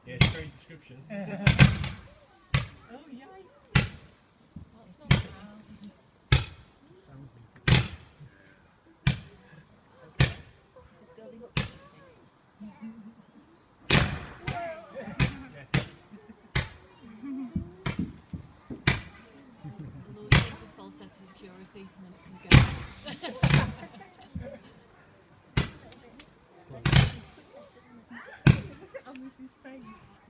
Yeah, strange description. Oh, yikes. What's fun? Is building up something? Yes. We'll always get a false sense of security and then it's going to go. Oh, with his face.